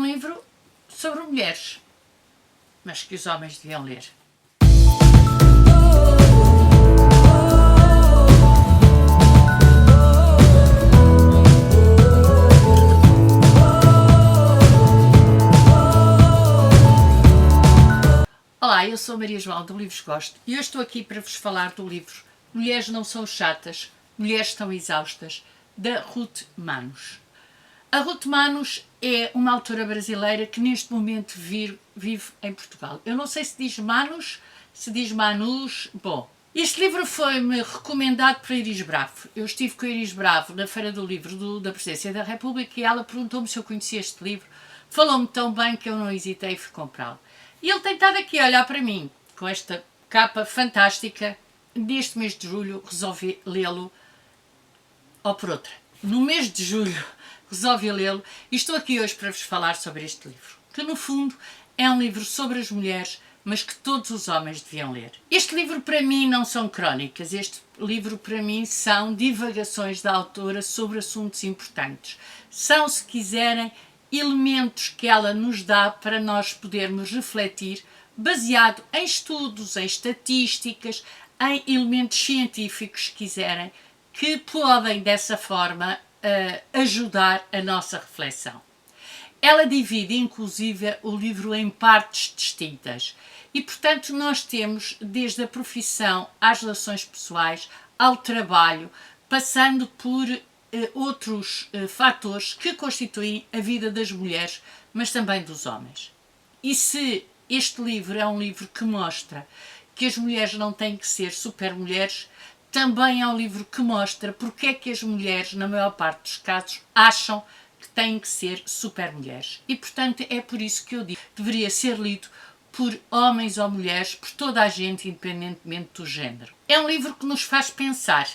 livro sobre mulheres, mas que os homens deviam ler. Olá, eu sou Maria João do Livros Gosto e hoje estou aqui para vos falar do livro Mulheres Não São Chatas, Mulheres Estão Exaustas, da Ruth Manos. A Ruth Manos é uma autora brasileira que neste momento vive em Portugal. Eu não sei se diz Manos, se diz Manus. Bom, este livro foi-me recomendado por Iris Bravo. Eu estive com a Iris Bravo na Feira do Livro da Presidência da República e ela perguntou-me se eu conhecia este livro. Falou-me tão bem que eu não hesitei e fui comprá-lo. E ele tem estado aqui a olhar para mim com esta capa fantástica. Neste mês de julho resolvi lê-lo, ou por outra, no mês de julho resolvi lê-lo e estou aqui hoje para vos falar sobre este livro, que no fundo é um livro sobre as mulheres, mas que todos os homens deviam ler. Este livro para mim não são crónicas, este livro para mim são divagações da autora sobre assuntos importantes. São, se quiserem, elementos que ela nos dá para nós podermos refletir, baseado em estudos, em estatísticas, em elementos científicos, se quiserem, que podem dessa forma ajudar a nossa reflexão. Ela divide inclusive o livro em partes distintas e, portanto, nós temos desde a profissão às relações pessoais, ao trabalho, passando por outros fatores que constituem a vida das mulheres, mas também dos homens. E se este livro é um livro que mostra que as mulheres não têm que ser super-mulheres, também é um livro que mostra porque é que as mulheres, na maior parte dos casos, acham que têm que ser super-mulheres. E, portanto, é por isso que eu digo que deveria ser lido por homens ou mulheres, por toda a gente, independentemente do género. É um livro que nos faz pensar.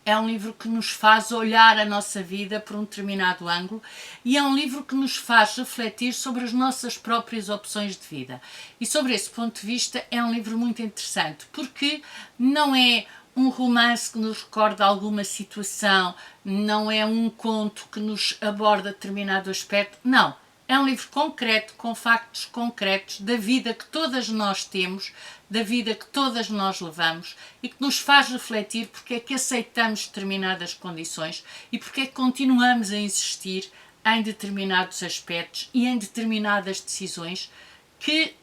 É um livro que nos faz olhar a nossa vida por um determinado ângulo e é um livro que nos faz refletir sobre as nossas próprias opções de vida. E sobre esse ponto de vista é um livro muito interessante, porque não é um romance que nos recorda alguma situação, não é um conto que nos aborda determinado aspecto, não. É um livro concreto, com factos concretos da vida que todas nós temos, da vida que todas nós levamos e que nos faz refletir porque é que aceitamos determinadas condições e porque é que continuamos a insistir em determinados aspectos e em determinadas decisões que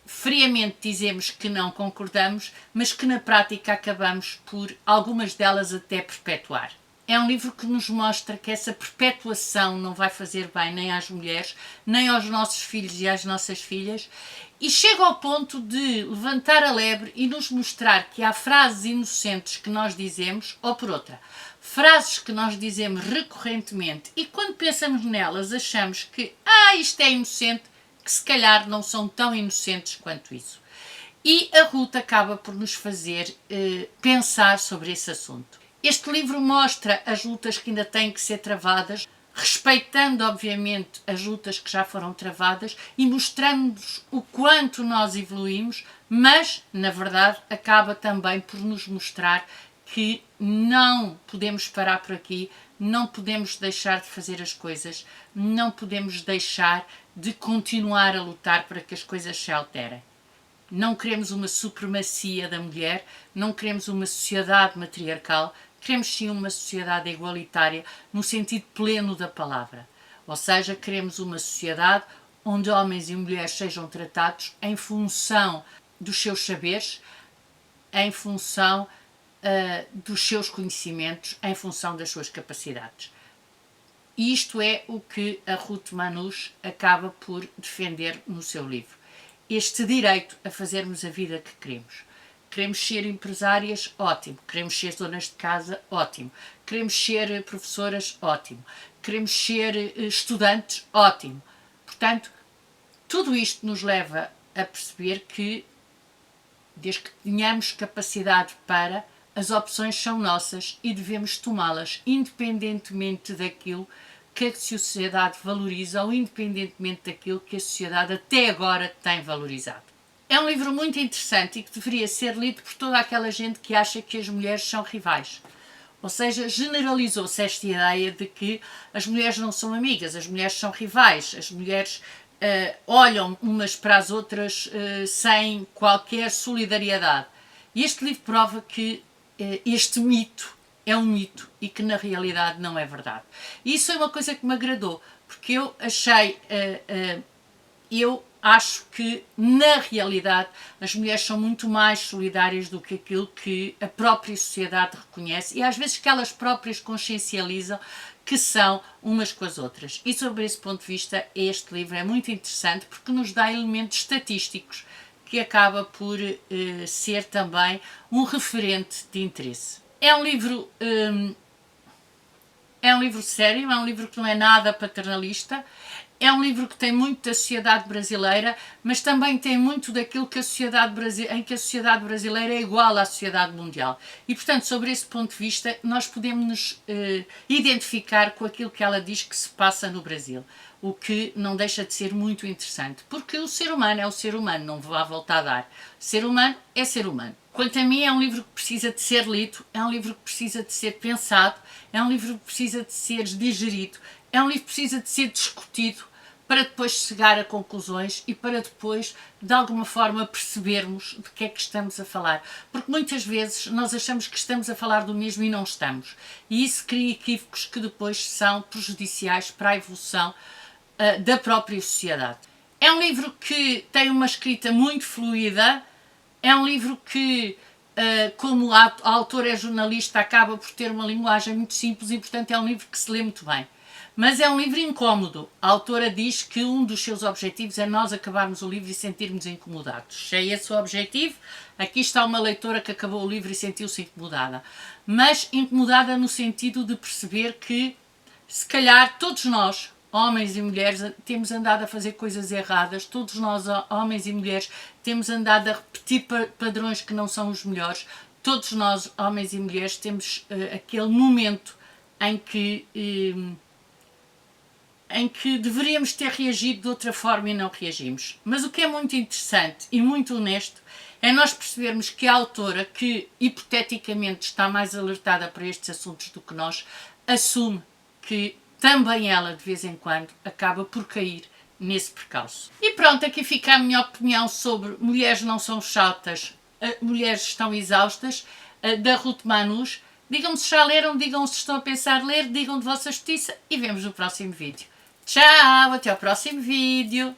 friamente dizemos que não concordamos, mas que na prática acabamos por algumas delas até perpetuar. É um livro que nos mostra que essa perpetuação não vai fazer bem nem às mulheres, nem aos nossos filhos e às nossas filhas, e chega ao ponto de levantar a lebre e nos mostrar que há frases inocentes que nós dizemos, ou por outra, frases que nós dizemos recorrentemente e quando pensamos nelas achamos que isto é inocente, que se calhar não são tão inocentes quanto isso. E a Ruth acaba por nos fazer pensar sobre esse assunto. Este livro mostra as lutas que ainda têm que ser travadas, respeitando, obviamente, as lutas que já foram travadas e mostrando-nos o quanto nós evoluímos, mas, na verdade, acaba também por nos mostrar que não podemos parar por aqui, não podemos deixar de fazer as coisas, não podemos deixar de continuar a lutar para que as coisas se alterem. Não queremos uma supremacia da mulher, não queremos uma sociedade matriarcal, queremos sim uma sociedade igualitária no sentido pleno da palavra. Ou seja, queremos uma sociedade onde homens e mulheres sejam tratados em função dos seus saberes, em função dos seus conhecimentos, em função das suas capacidades. E isto é o que a Ruth Manos acaba por defender no seu livro. Este direito a fazermos a vida que queremos. Queremos ser empresárias? Ótimo. Queremos ser donas de casa? Ótimo. Queremos ser professoras? Ótimo. Queremos ser estudantes? Ótimo. Portanto, tudo isto nos leva a perceber que, desde que tenhamos capacidade para, as opções são nossas e devemos tomá-las, independentemente daquilo que a sociedade valoriza ou independentemente daquilo que a sociedade até agora tem valorizado. É um livro muito interessante e que deveria ser lido por toda aquela gente que acha que as mulheres são rivais. Ou seja, generalizou-se esta ideia de que as mulheres não são amigas, as mulheres são rivais, as mulheres olham umas para as outras sem qualquer solidariedade. E este livro prova que este mito é um mito e que na realidade não é verdade. E isso é uma coisa que me agradou, porque eu achei, eu acho que na realidade as mulheres são muito mais solidárias do que aquilo que a própria sociedade reconhece e às vezes que elas próprias consciencializam que são umas com as outras. E sobre esse ponto de vista este livro é muito interessante porque nos dá elementos estatísticos que acaba por ser também um referente de interesse. É um livro sério, é um livro que não é nada paternalista, é um livro que tem muito da sociedade brasileira, mas também tem muito daquilo que em que a sociedade brasileira é igual à sociedade mundial. E, portanto, sobre esse ponto de vista, nós podemos nos identificar com aquilo que ela diz que se passa no Brasil, o que não deixa de ser muito interessante, porque o ser humano é o ser humano, não vá voltar a dar. Ser humano é ser humano. Quanto a mim, é um livro que precisa de ser lido, é um livro que precisa de ser pensado, é um livro que precisa de ser digerido, é um livro que precisa de ser discutido, para depois chegar a conclusões e para depois, de alguma forma, percebermos de que é que estamos a falar. Porque muitas vezes nós achamos que estamos a falar do mesmo e não estamos. E isso cria equívocos que depois são prejudiciais para a evolução da própria sociedade. É um livro que tem uma escrita muito fluida, é um livro que, como a autora é jornalista, acaba por ter uma linguagem muito simples e, portanto, é um livro que se lê muito bem. Mas é um livro incómodo. A autora diz que um dos seus objetivos é nós acabarmos o livro e sentirmos incomodados. Se é esse o objetivo, aqui está uma leitora que acabou o livro e sentiu-se incomodada. Mas incomodada no sentido de perceber que, se calhar, todos nós, homens e mulheres, temos andado a fazer coisas erradas, todos nós, homens e mulheres, temos andado a repetir padrões que não são os melhores, todos nós, homens e mulheres, temos aquele momento em que deveríamos ter reagido de outra forma e não reagimos. Mas o que é muito interessante e muito honesto é nós percebermos que a autora, que hipoteticamente está mais alertada para estes assuntos do que nós, assume que também ela, de vez em quando, acaba por cair nesse percalço. E pronto, aqui fica a minha opinião sobre Mulheres Não São Chatas, Mulheres Estão Exaustas, da Ruth Manus. Digam-me se já leram, digam se estão a pensar ler, digam de vossa justiça e vemos no próximo vídeo. Tchau, até ao próximo vídeo!